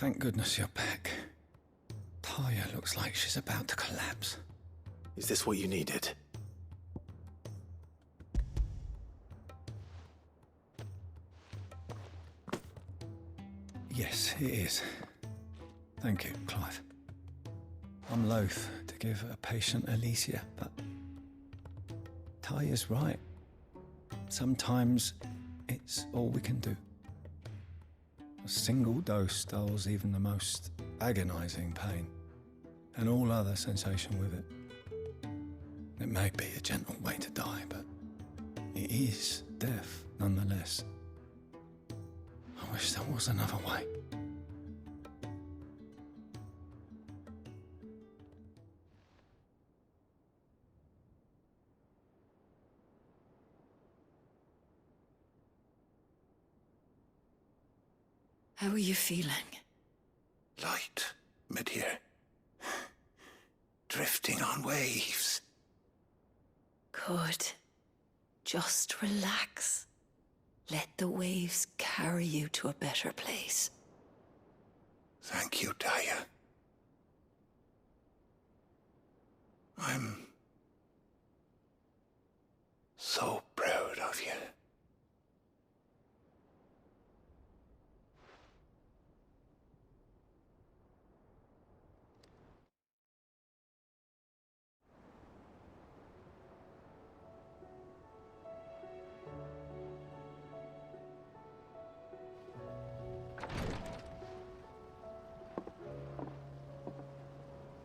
Thank goodness you're back. Taya looks like she's about to collapse. Is this what you needed? Yes, it is. Thank you, Clive. I'm loath to give a patient Alicia, but Taya's right. Sometimes it's all we can do. A single dose dulls even the most agonizing pain, and all other sensation with it. It may be a gentle way to die, but it is death nonetheless. I wish there was another way. How are you feeling? Light, mid-here. Drifting on waves. Good. Just relax. Let the waves carry you to a better place. Thank you, Taya. I'm so proud of you.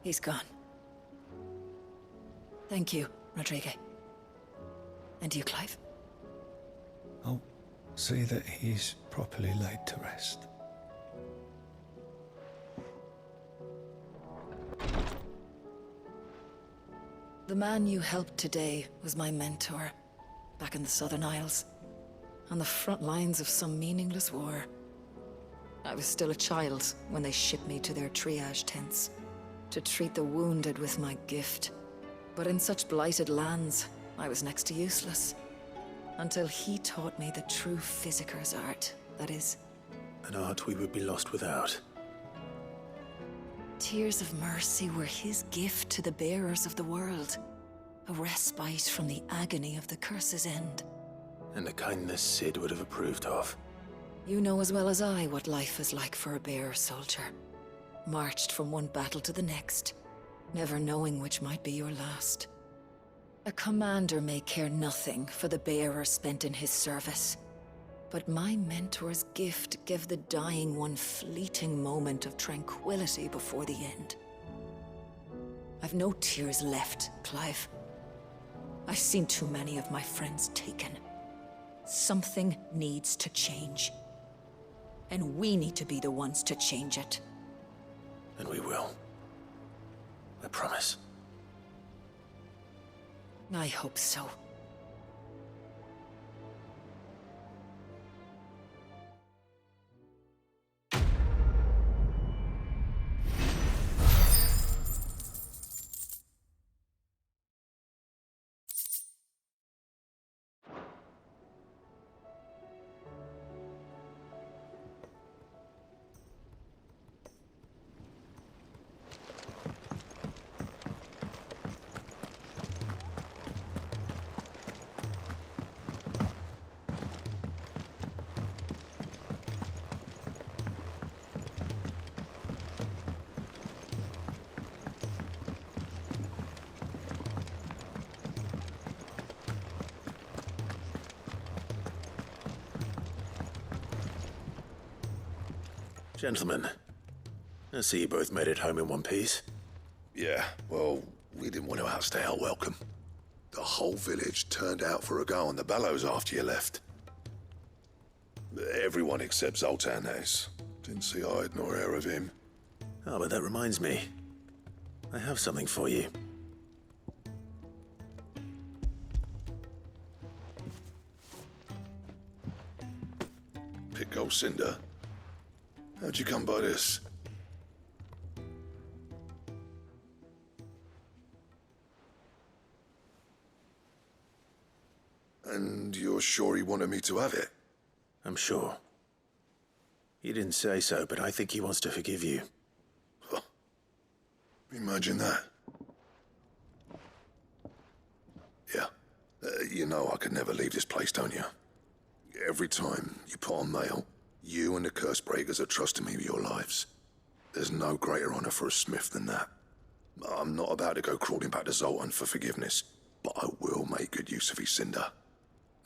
He's gone. Thank you, Rodrigo. And you, Clive? I'll see that he's properly laid to rest. The man you helped today was my mentor, back in the Southern Isles, on the front lines of some meaningless war. I was still a child when they shipped me to their triage tents, to treat the wounded with my gift. But in such blighted lands, I was next to useless. Until he taught me the true physicker's art, that is. An art we would be lost without. Tears of mercy were his gift to the bearers of the world. A respite from the agony of the curse's end. And a kindness Sid would have approved of. You know as well as I what life is like for a bearer soldier. Marched from one battle to the next, never knowing which might be your last. A commander may care nothing for the bearer spent in his service, but my mentor's gift gave the dying one fleeting moment of tranquility before the end. I've no tears left, Clive. I've seen too many of my friends taken. Something needs to change. And we need to be the ones to change it. And we will. I promise. I hope so. Gentlemen, I see you both made it home in one piece. Yeah, well, we didn't want to outstay our welcome. The whole village turned out for a go on the bellows after you left. Everyone except Zoltan has. Didn't see hide nor hair of him. Oh, but that reminds me. I have something for you. Pick old Cinder. How'd you come by this? And you're sure he wanted me to have it? I'm sure. He didn't say so, but I think he wants to forgive you. Huh. Imagine that. Yeah. You know I could never leave this place, don't you? Every time you put on mail, you and the curse breakers are trusting me with your lives. There's no greater honor for a smith than that. I'm not about to go crawling back to Zoltan for forgiveness, but I will make good use of his cinder.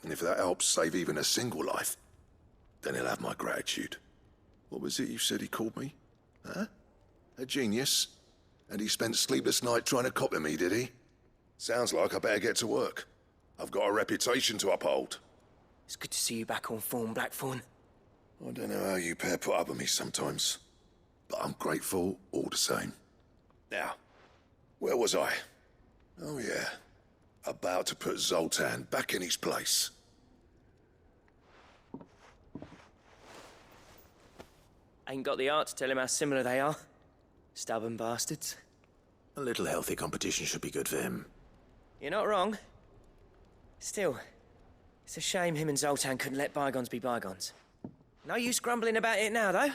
And if that helps save even a single life, then he'll have my gratitude. What was it you said he called me? Huh? A genius? And he spent sleepless nights trying to copy me, did he? Sounds like I better get to work. I've got a reputation to uphold. It's good to see you back on form, Blackthorn. I don't know how you pair put up with me sometimes, but I'm grateful all the same. Now, where was I? Oh yeah, about to put Zoltan back in his place. Ain't got the art to tell him how similar they are. Stubborn bastards. A little healthy competition should be good for him. You're not wrong. Still, it's a shame him and Zoltan couldn't let bygones be bygones. No use grumbling about it now, though.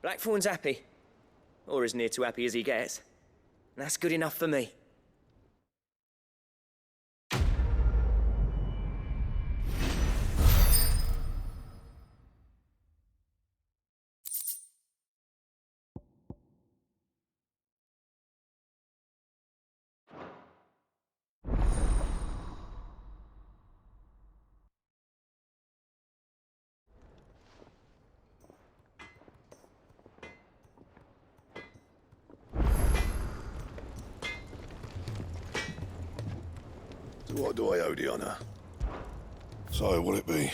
Blackthorn's happy. Or as near to happy as he gets. And that's good enough for me. So what do I owe the honor? So, will it be?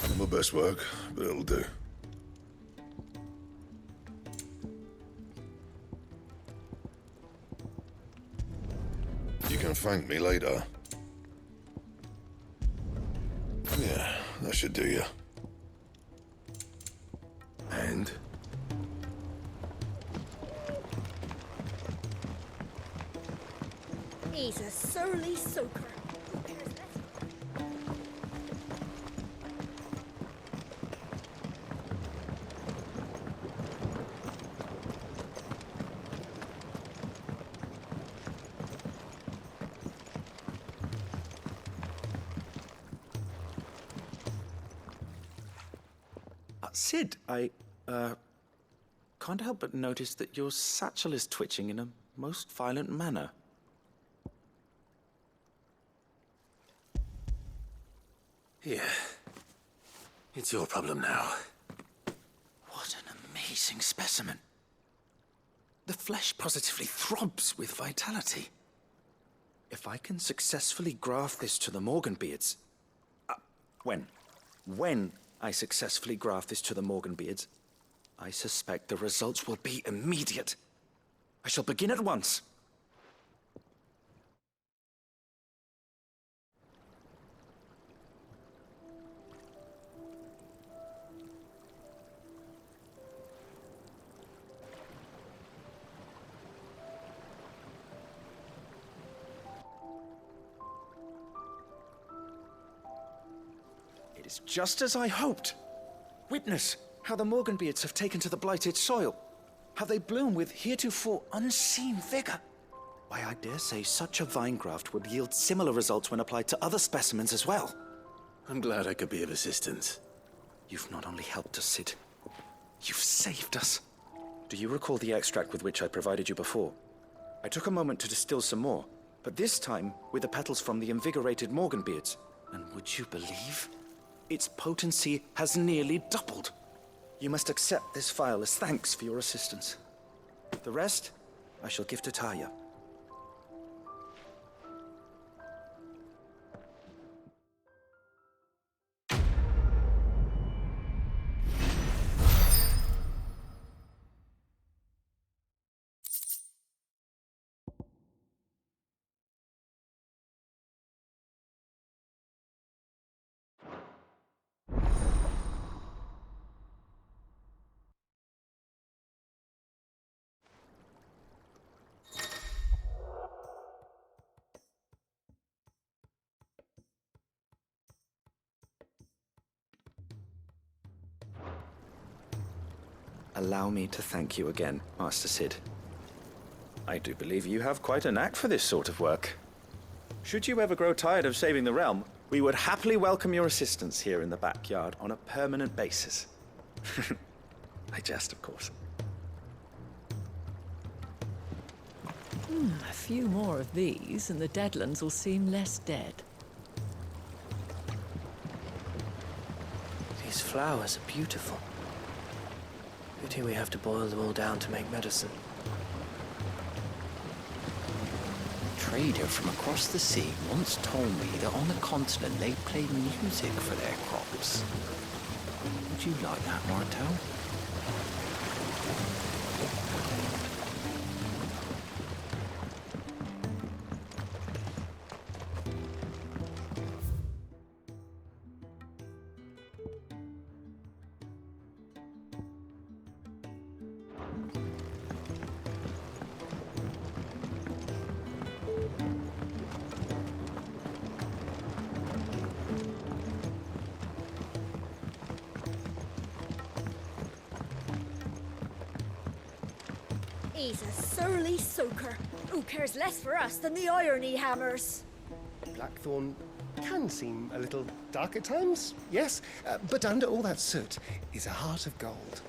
Not my best work, but it'll do. You can thank me later. Yeah, that should do you. And? He's a surly soaker. Sid, I can't help but notice that your satchel is twitching in a most violent manner. Here. It's your problem now. What an amazing specimen. The flesh positively throbs with vitality. If I can successfully graft this to the Morganbeards... When I successfully graft this to the Morganbeards, I suspect the results will be immediate. I shall begin at once. It is just as I hoped. Witness how the Morganbeards have taken to the blighted soil. How they bloom with heretofore unseen vigor. Why, I dare say such a vine graft would yield similar results when applied to other specimens as well. I'm glad I could be of assistance. You've not only helped us, Sid, you've saved us. Do you recall the extract with which I provided you before? I took a moment to distill some more, but this time with the petals from the invigorated Morganbeards. And would you believe? Its potency has nearly doubled. You must accept this vial as thanks for your assistance. The rest, I shall give to Taya. Allow me to thank you again, Master Sid. I do believe you have quite a knack for this sort of work. Should you ever grow tired of saving the realm, we would happily welcome your assistance here in the backyard on a permanent basis. I jest, of course. A few more of these, and the Deadlands will seem less dead. These flowers are beautiful. Pity we have to boil them all down to make medicine. A trader from across the sea once told me that on the continent they played music for their crops. Would you like that, Martel? He's a surly soaker. Who cares less for us than the irony hammers? Blackthorn can seem a little dark at times, yes, but under all that soot is a heart of gold.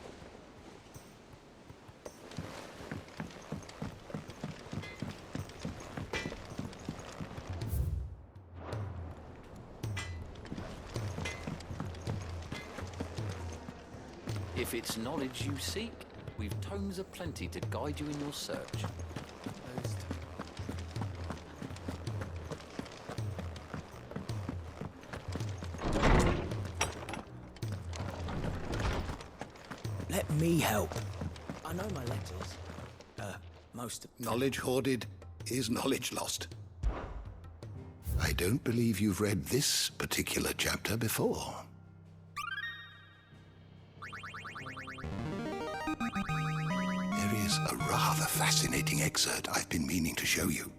If it's knowledge you seek, we've tomes aplenty to guide you in your search. Let me help. I know my letters. Most of them. Knowledge hoarded is knowledge lost. I don't believe you've read this particular chapter before. There is a rather fascinating excerpt I've been meaning to show you.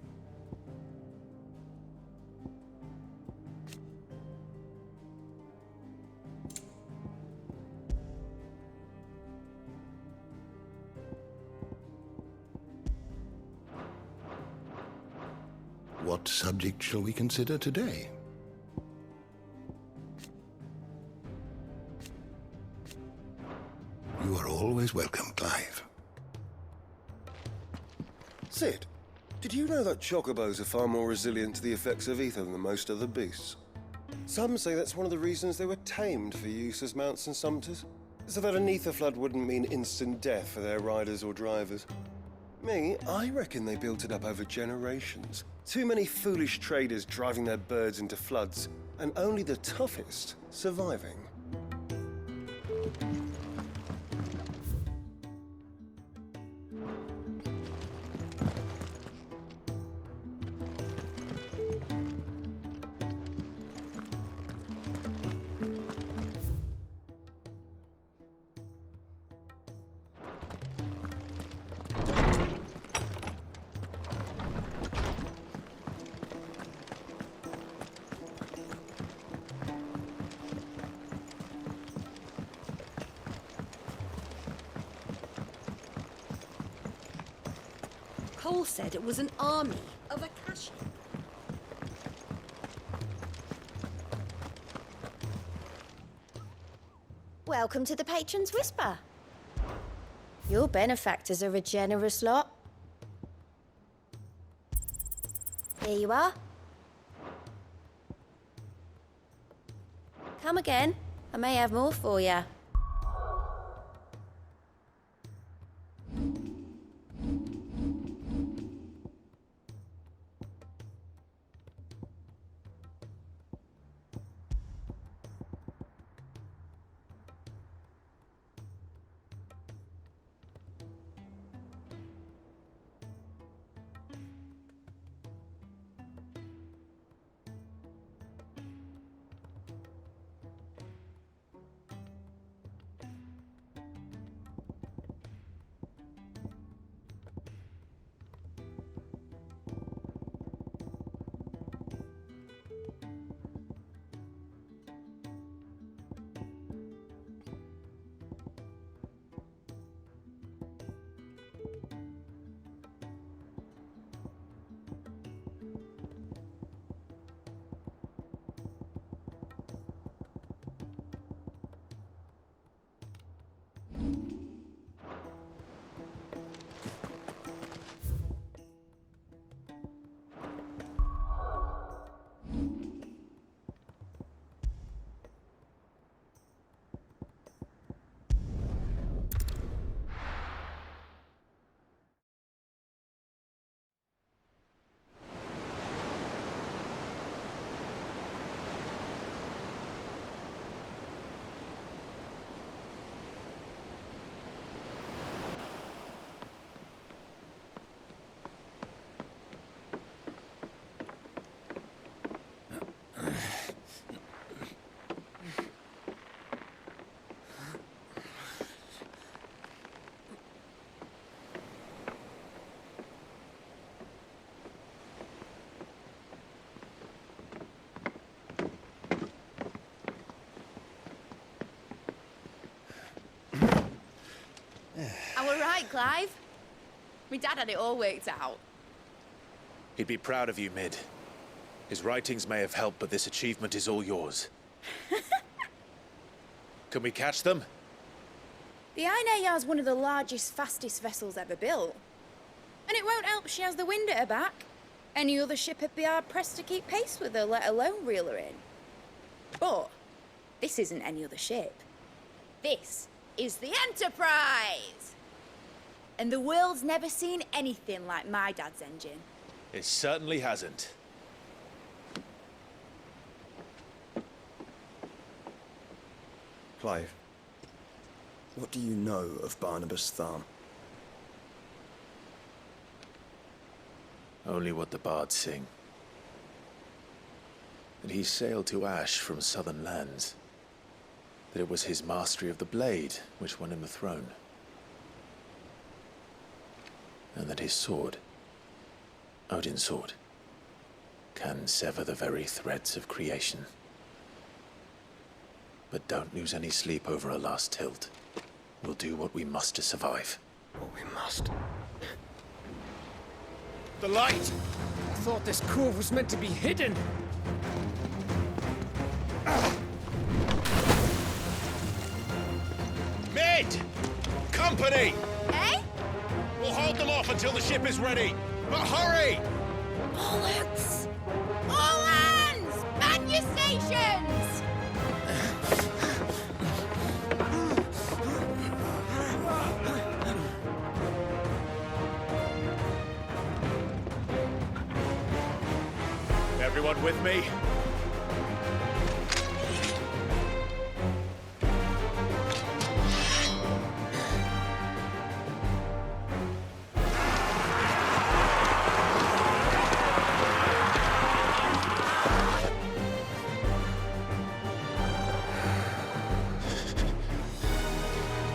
What subject shall we consider today? You are always welcome, Clive. Sid, did you know that chocobos are far more resilient to the effects of ether than most other beasts? Some say that's one of the reasons they were tamed for use as mounts and sumpters, so that an ether flood wouldn't mean instant death for their riders or drivers. Me, I reckon they built it up over generations. Too many foolish traders driving their birds into floods, and only the toughest surviving. Cole said it was an army of Akashi. Welcome to the Patron's Whisper. Your benefactors are a generous lot. Here you are. Come again. I may have more for you. I were right, Clive. My dad had it all worked out. He'd be proud of you, Mid. His writings may have helped, but this achievement is all yours. Can we catch them? The Ainayar's one of the largest, fastest vessels ever built. And it won't help she has the wind at her back. Any other ship would be hard-pressed to keep pace with her, let alone reel her in. But this isn't any other ship. This is the Enterprise! And the world's never seen anything like my dad's engine. It certainly hasn't. Clive, what do you know of Barnabas Tharm? Only what the bards sing. That he sailed to Ash from southern lands. That it was his mastery of the blade which won him the throne. And that his sword, Odin's sword, can sever the very threads of creation. But don't lose any sleep over a last tilt. We'll do what we must to survive. What we must. The light! I thought this cove was meant to be hidden. Mid! Company! Eh? We'll hold them off until the ship is ready. But hurry! Bollocks! All hands! Man your stations! Everyone with me?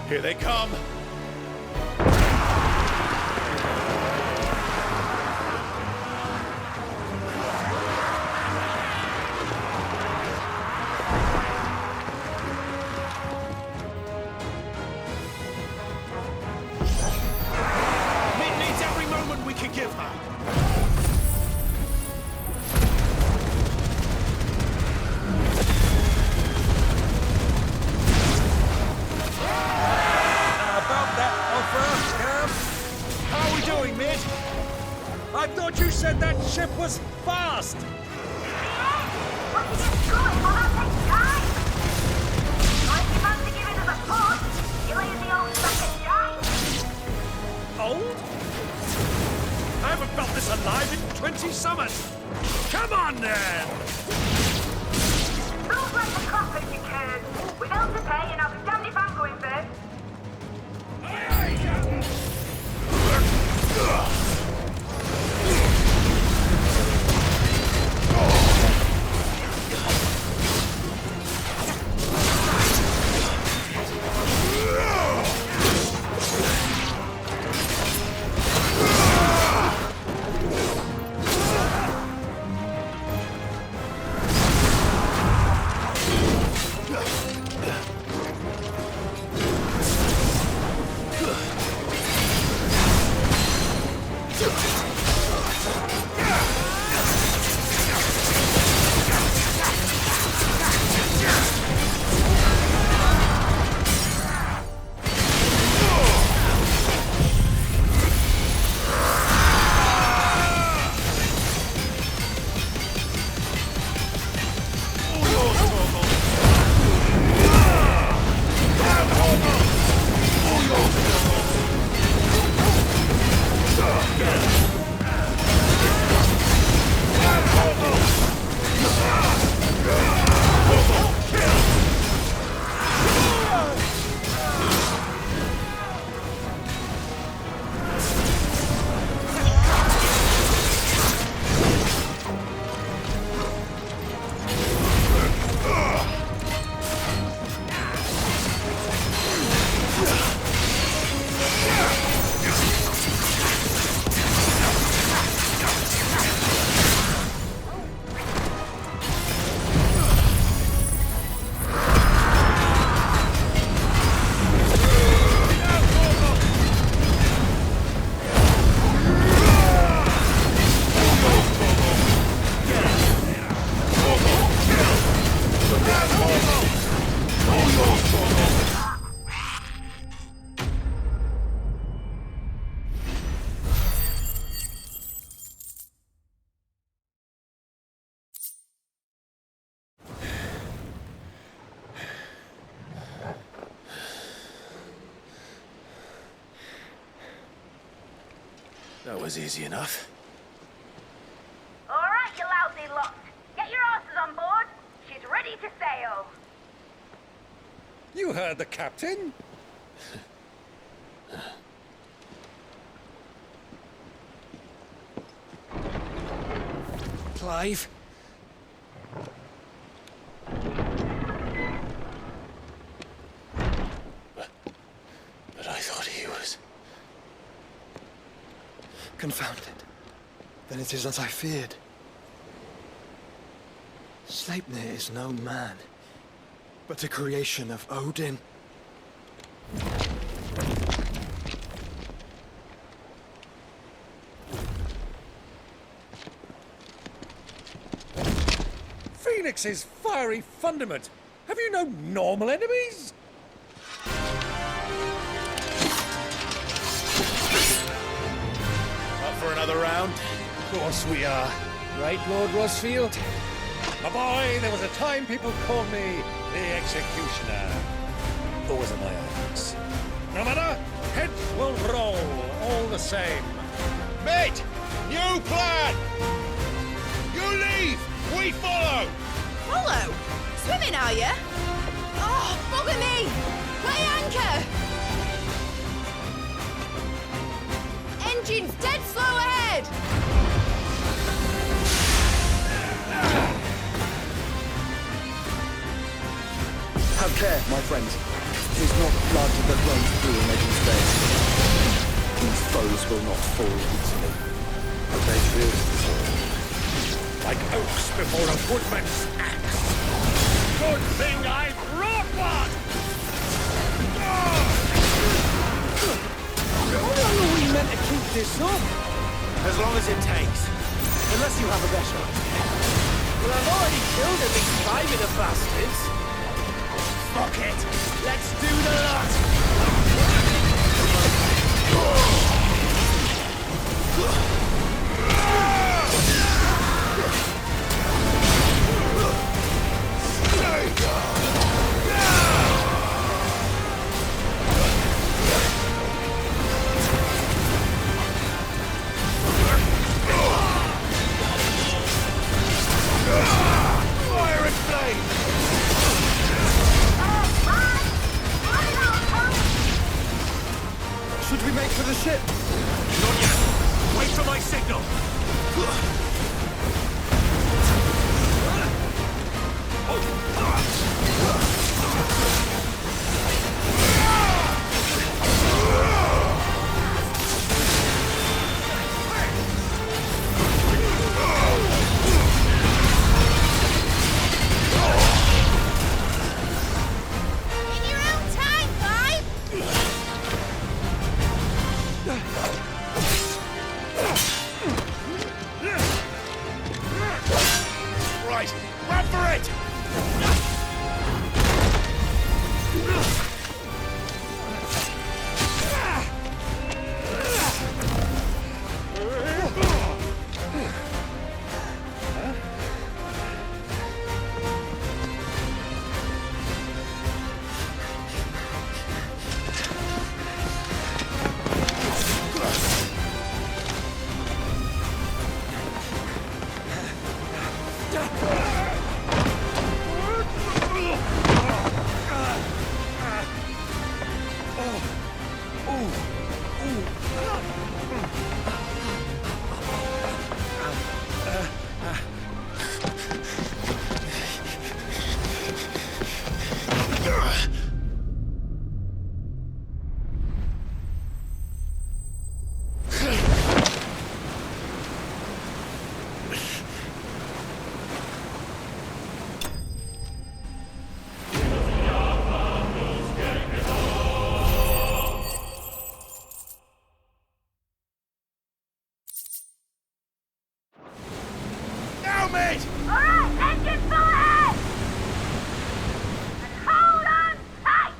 Here they come! Mid needs every moment we can give her! I thought you said that ship was fast! But to get through it, well, that takes time! So if you fancy giving us a push, you'll leave the old second giant. Old? I haven't felt this alive in 20 summers! Come on, then! Don't let the coppers, you curd. We don't to pay, and I'll be damned if I'm going first. That was easy enough. All right, you lousy lot. Get your asses on board. She's ready to sail. You heard the captain? Clive? But I thought he was... Confounded. Then it is as I feared. Sleipnir is no man, but a creation of Odin. Phoenix's fiery fundament! Have you no normal enemies? Up for another round? Of course we are. Right, Lord Rosfield? My boy, there was a time people called me the Executioner. Always in my eyes. No matter, heads will roll all the same. Mate! New plan! You leave! We follow! Follow? Swimming, are you? Oh, bugger me! Weigh anchor! Engine's dead slow ahead! Have care, my friend. It is not blood that runs through a nation's veins. These foes will not fall easily. But they will fall. Like oaks before a woodman's axe. Good thing I brought one! How long are we meant to keep this up? As long as it takes. Unless you have a better idea. Well, I've already killed at least 5 of the bastards. Fuck it! Let's do the lot! Not yet! Wait for my signal! In your own time, Clive! Right, run for it! Now, mate! Alright, engine full ahead! And hold on tight!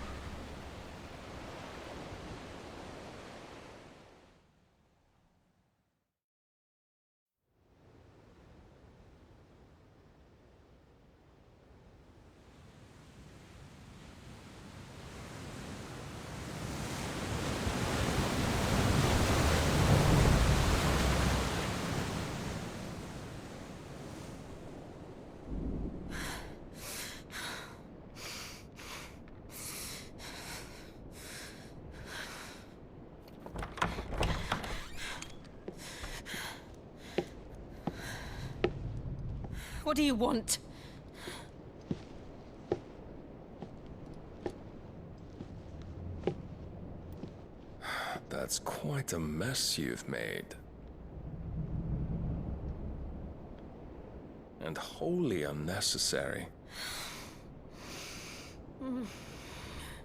What do you want? That's quite a mess you've made. And wholly unnecessary.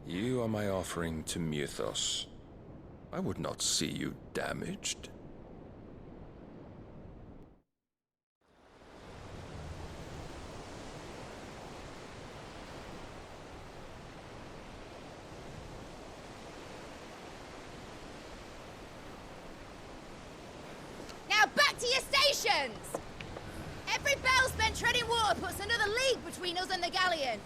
You are my offering to Mythos. I would not see you damaged. Now back to your stations! Every bell spent treading water puts another league between us and the galleon.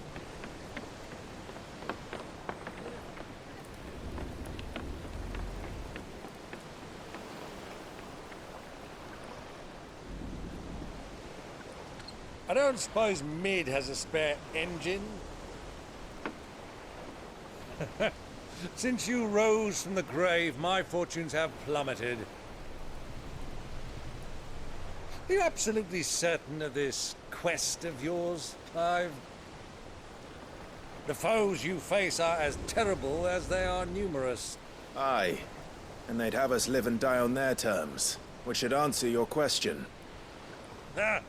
I don't suppose Mid has a spare engine? Since you rose from the grave, my fortunes have plummeted. Are you absolutely certain of this quest of yours, Clive? The foes you face are as terrible as they are numerous. Aye. And they'd have us live and die on their terms, which should answer your question. Ah.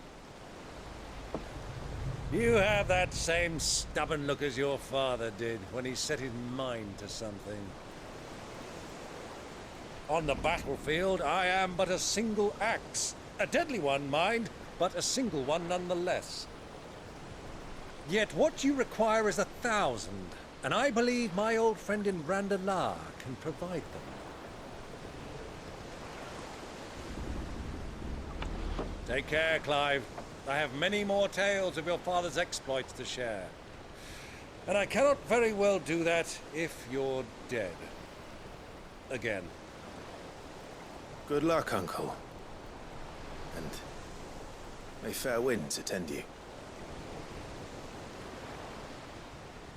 You have that same stubborn look as your father did when he set his mind to something. On the battlefield, I am but a single axe. A deadly one, mind, but a single one nonetheless. Yet what you require is 1,000, and I believe my old friend in Brandalar can provide them. Take care, Clive. I have many more tales of your father's exploits to share. And I cannot very well do that if you're dead. Again. Good luck, Uncle. And may fair winds attend you.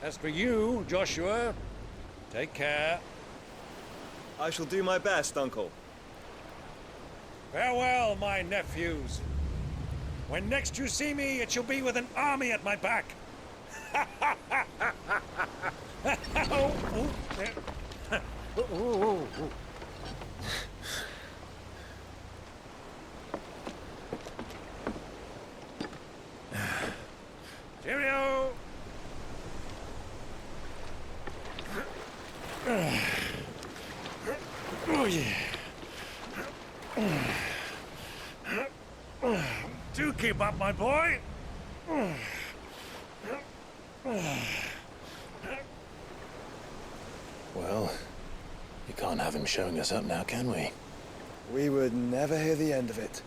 As for you, Joshua, take care. I shall do my best, Uncle. Farewell, my nephews. When next you see me, it shall be with an army at my back. Oh, oh, there. Oh, oh, oh. Cheerio! Oh, yeah. Do keep up, my boy. Well, you can't have him showing us up now, can we? We would never hear the end of it.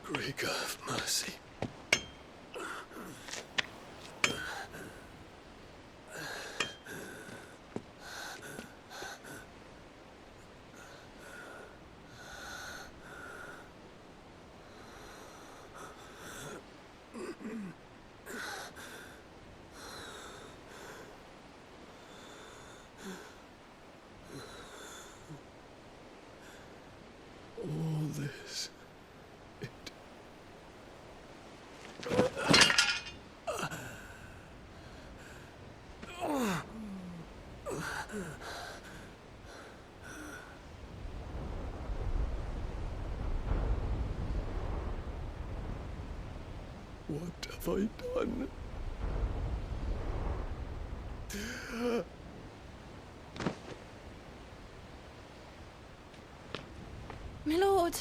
Greek of mercy. All this. What have I done? My lord.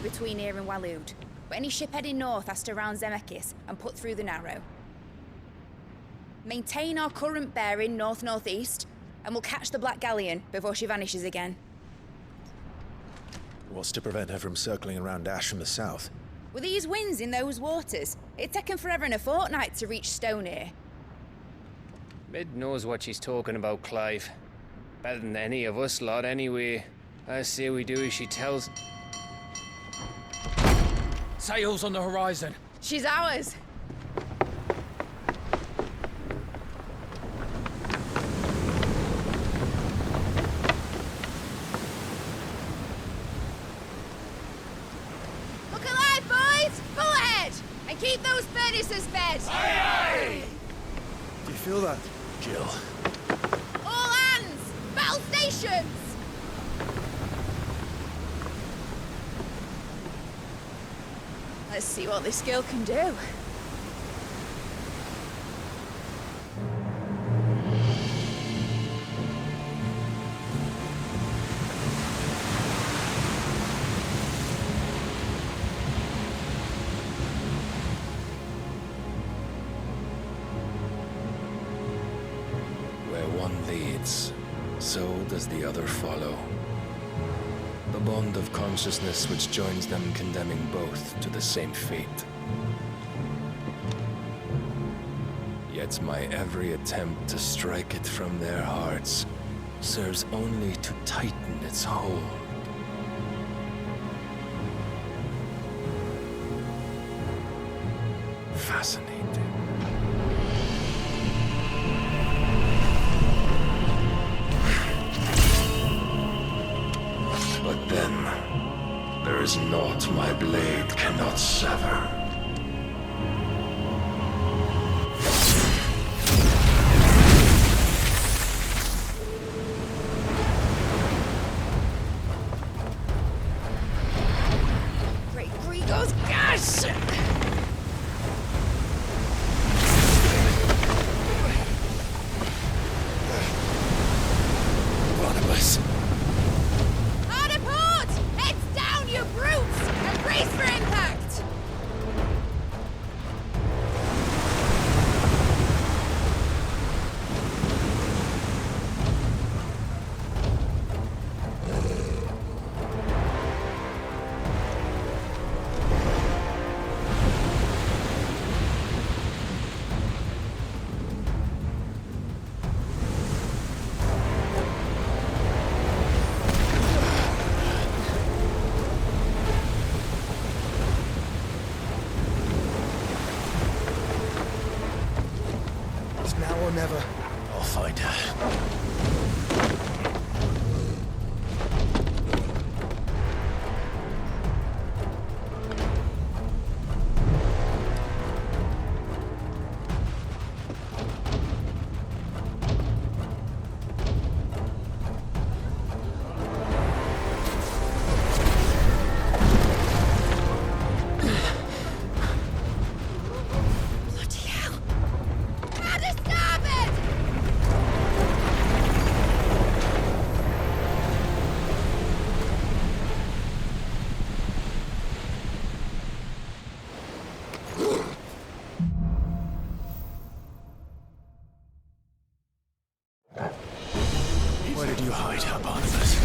Between here and Waloed, but any ship heading north has to round Zemeckis and put through the Narrow. Maintain our current bearing north-northeast, and we'll catch the Black Galleon before she vanishes again. What's to prevent her from circling around Ash from the south? With these winds in those waters, it'd taken forever and a fortnight to reach Stone here. Mid knows what she's talking about, Clive. Better than any of us lot, anyway. I say we do as she tells. Sails on the horizon. She's ours. Look alive, boys! Pull ahead! And keep those furnaces fed! Aye, aye! Do you feel that, Jill? All hands! Battle stations! Let's see what this girl can do. Where one leads, so does the other follow. The bond of consciousness which joins them condemning both to the same fate. Yet my every attempt to strike it from their hearts serves only to tighten its hold. Fascinating. But then, there is naught my blade cannot sever. Barnabas. Hard a port! Heads down, you brutes! And brace for impact! It's now or never. I'll find her. Bloody hell! How to stop it! Where did you hide her, Barnabas?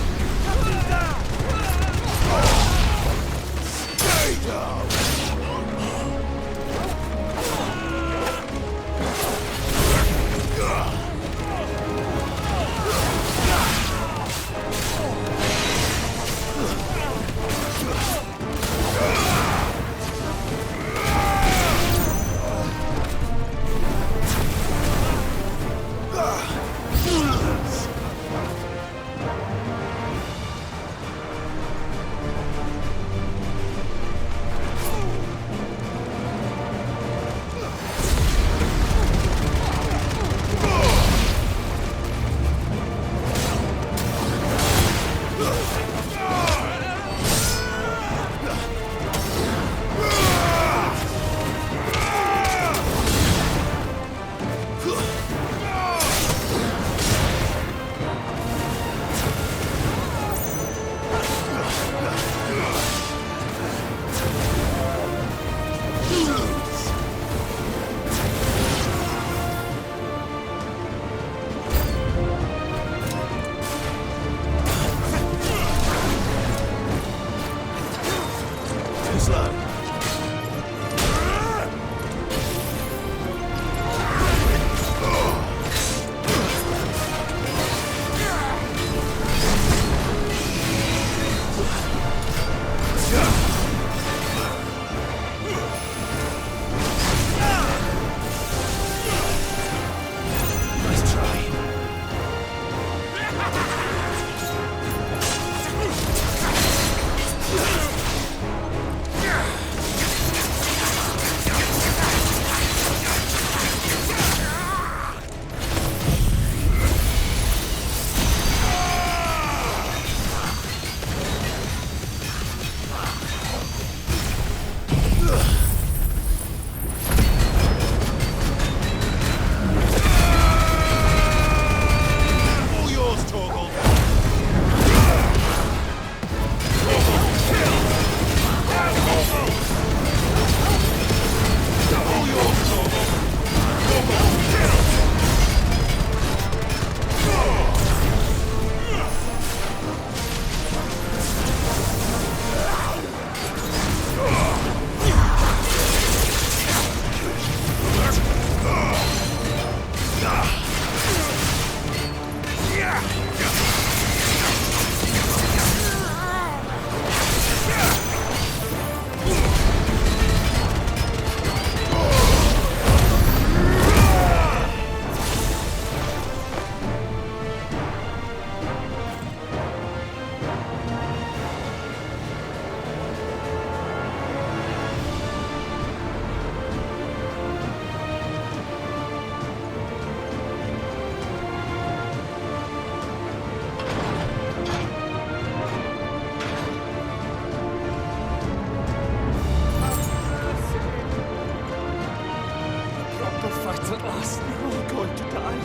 last, we're all going to die.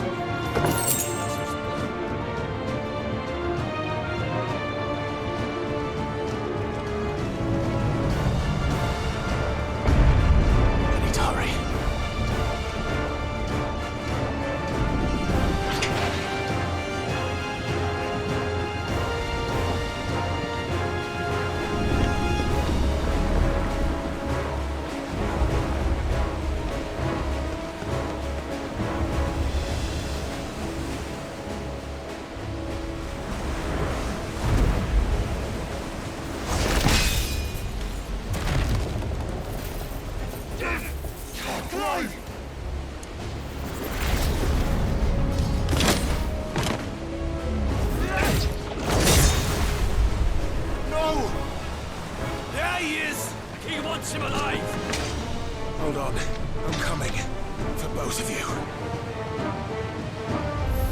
I need to hurry. No! There he is! The king wants him alive! Hold on. I'm coming. For both of you.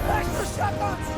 Extra shotguns!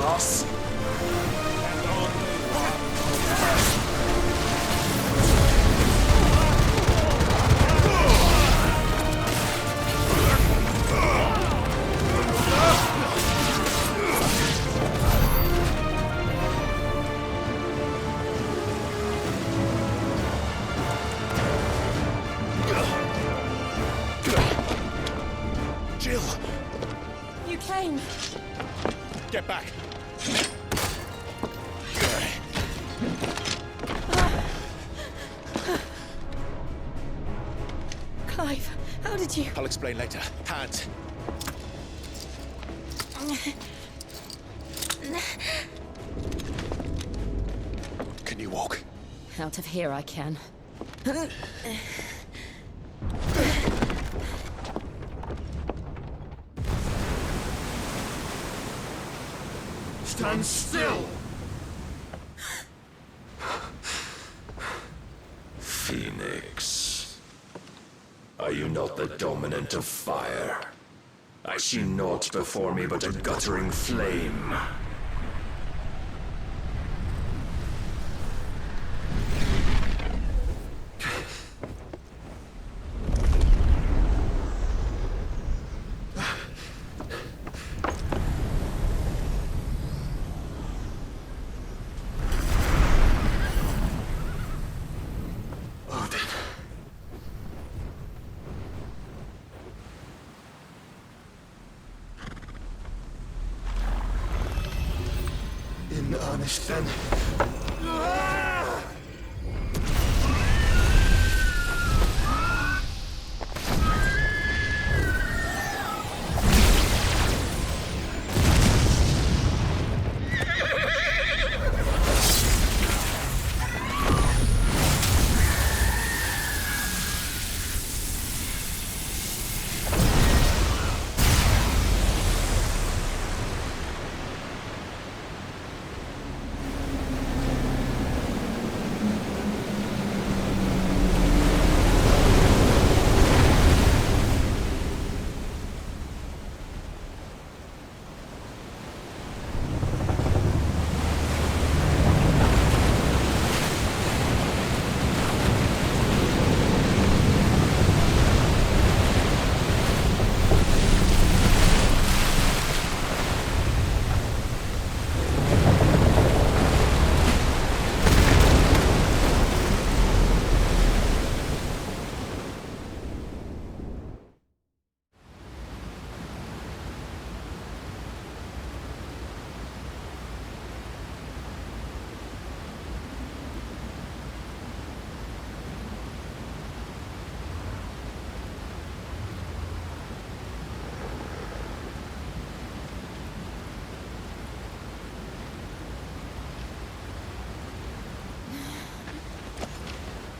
us. Jill! You came. Get back! Clive, how did you... I'll explain later. Hands. Can you walk? Out of here I can. Stand still! Phoenix. Are you not the dominant of fire? I see naught before me but a guttering flame. In earnest, then.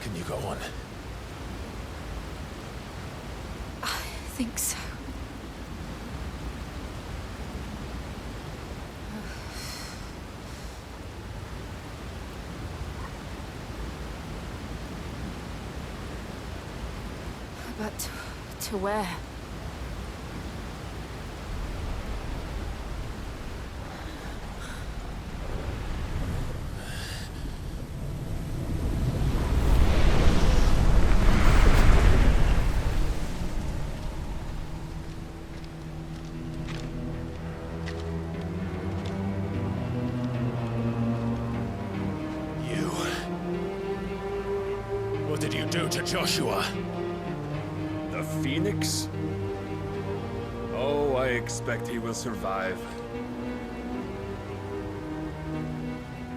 Can you go on? I think so. But to where? What did you do to Joshua? The Phoenix? Oh, I expect he will survive.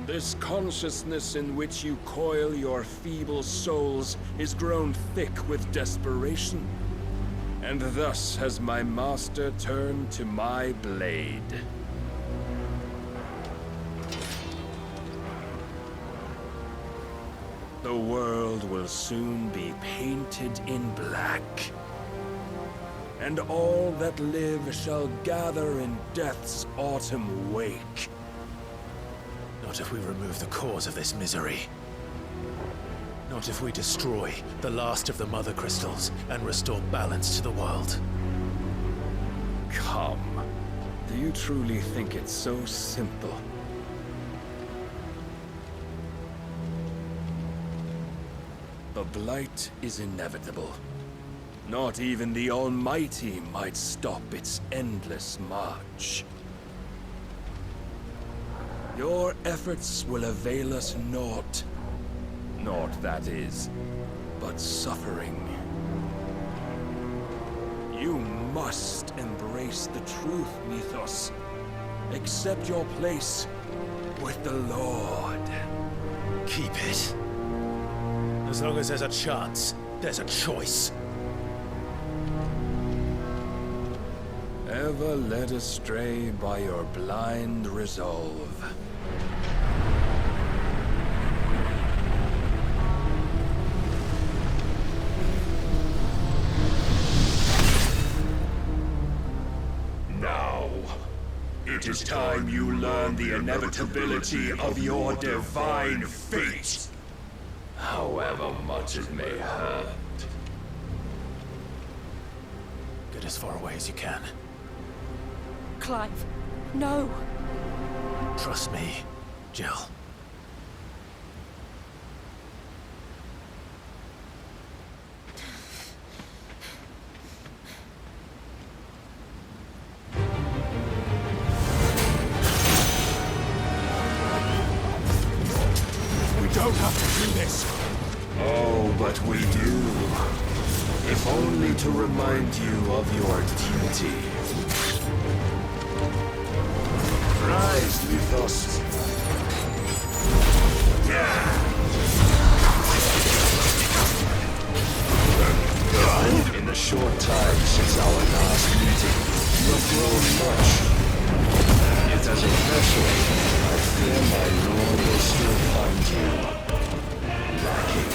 This consciousness in which you coil your feeble souls is grown thick with desperation. And thus has my master turned to my blade. The world will soon be painted in black. And all that live shall gather in death's autumn wake. Not if we remove the cause of this misery. Not if we destroy the last of the Mother Crystals and restore balance to the world. Come. Do you truly think it's so simple? The Blight is inevitable. Not even the Almighty might stop its endless march. Your efforts will avail us naught. Naught, that is, but suffering. You must embrace the truth, Mythos. Accept your place with the Lord. Keep it. As long as there's a chance, there's a choice. Ever led astray by your blind resolve. Now, it is time you learn the inevitability of your divine fate, however much it may hurt. Get as far away as you can. Clive, no! Trust me, Jill. We don't have to do this. Oh, but we do. If only to remind you of your duty. Rise, Mythos. In the short time since our last meeting, you have grown much. Yet as a vessel, I fear my lord will still find you lacking.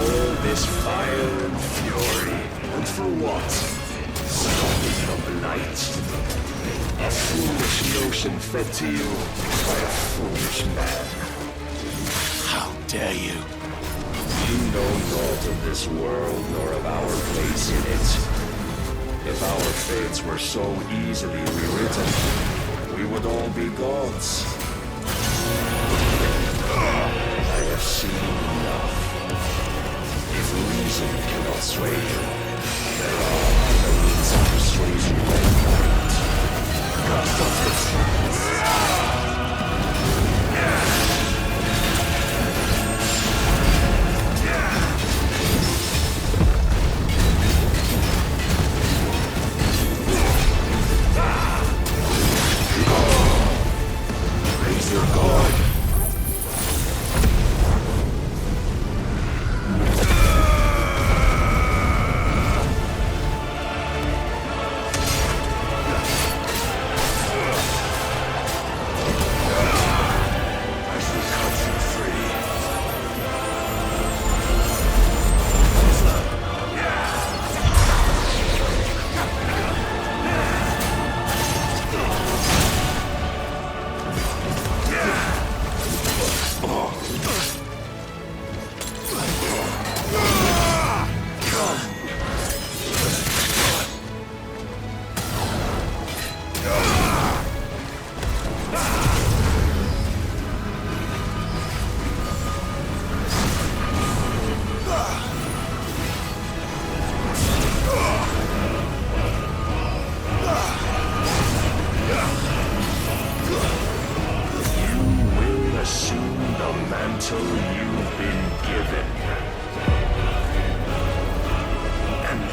All this fire and fury, and for what? Stopping the blight? A foolish notion fed to you by a foolish man. How dare you? You know naught of this world, nor of our place in it. If our fates were so easily rewritten, we would all be gods. I have seen enough. If reason cannot sway you, there are other means of persuasion than might. Raise your guard.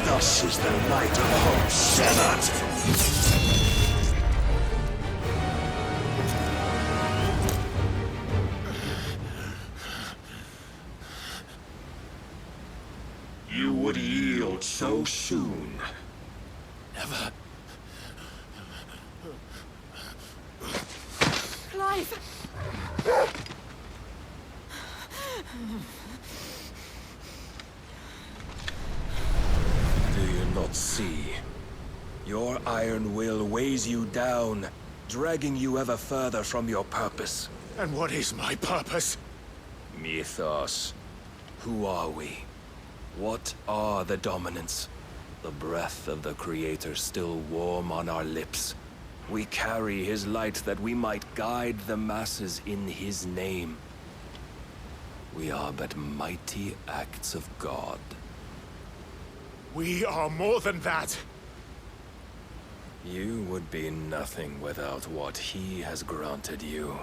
Thus is the light of hope severed. You would yield so soon. Never. Clive! Do you not see? Your iron will weighs you down, dragging you ever further from your purpose. And what is my purpose? Mythos. Who are we? What are the dominants? The breath of the Creator still warm on our lips. We carry his light that we might guide the masses in his name. We are but mighty acts of God. We are more than that. You would be nothing without what he has granted you.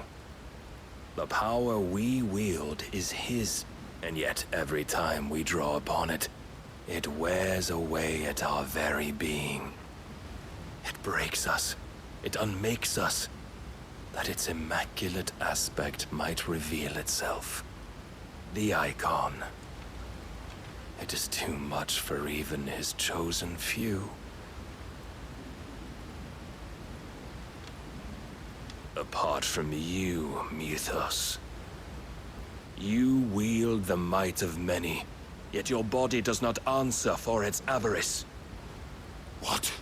The power we wield is his, and yet every time we draw upon it, it wears away at our very being. It breaks us, it unmakes us, that its immaculate aspect might reveal itself. The icon. It is too much for even his chosen few. Apart from you, Mythos. You wield the might of many, yet your body does not answer for its avarice. What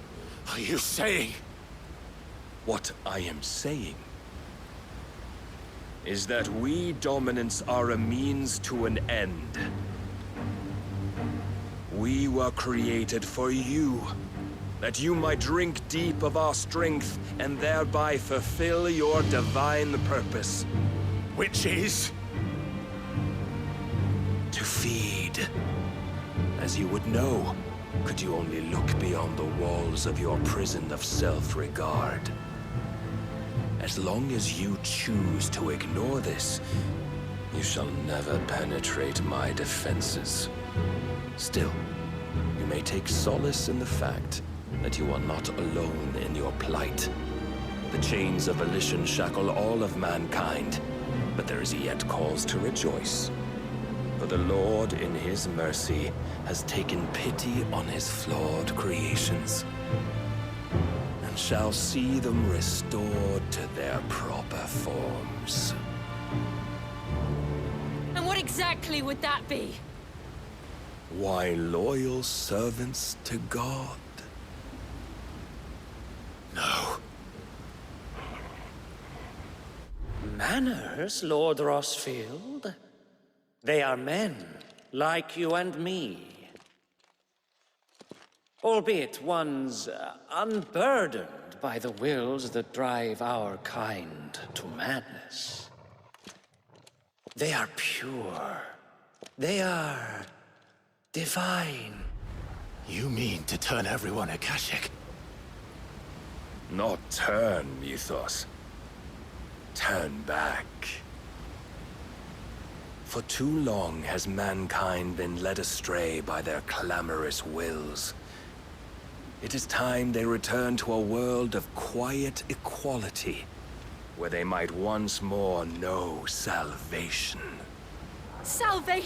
are you saying? What I am saying is that we dominants are a means to an end. We were created for you, that you might drink deep of our strength and thereby fulfill your divine purpose. Which is? To feed. As you would know, could you only look beyond the walls of your prison of self-regard. As long as you choose to ignore this, you shall never penetrate my defenses. Still, you may take solace in the fact that you are not alone in your plight. The chains of volition shackle all of mankind, but there is yet cause to rejoice. For the Lord, in his mercy, has taken pity on his flawed creations, and shall see them restored to their proper forms. And what exactly would that be? Why, loyal servants to God. No. Manners, Lord Rossfield? They are men, like you and me. Albeit ones unburdened by the wills that drive our kind to madness. They are pure. They are divine. You mean to turn everyone Akashic? Not turn, Mythos. Turn back. For too long has mankind been led astray by their clamorous wills. It is time they return to a world of quiet equality, where they might once more know salvation. Salvation?